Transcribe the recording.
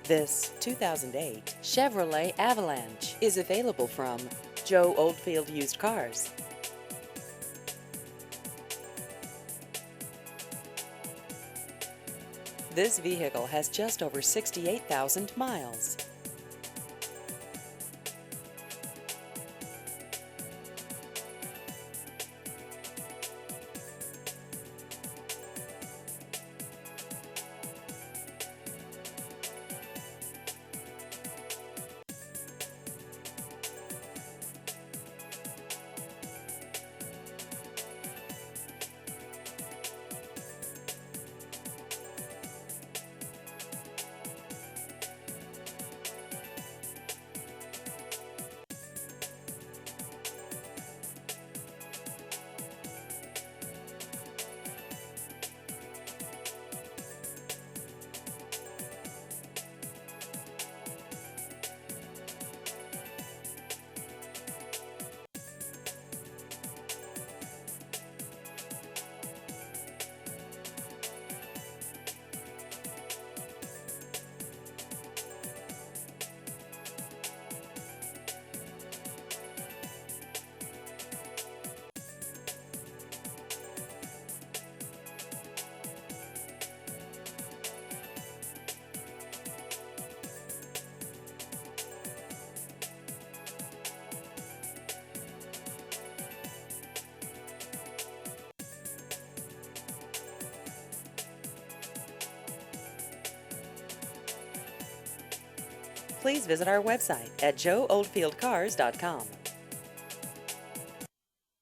This 2008 Chevrolet Avalanche is available from Joe Oldfield Used Cars. This vehicle has just over 68,000 miles. Please visit our website at joeoldfieldcars.com.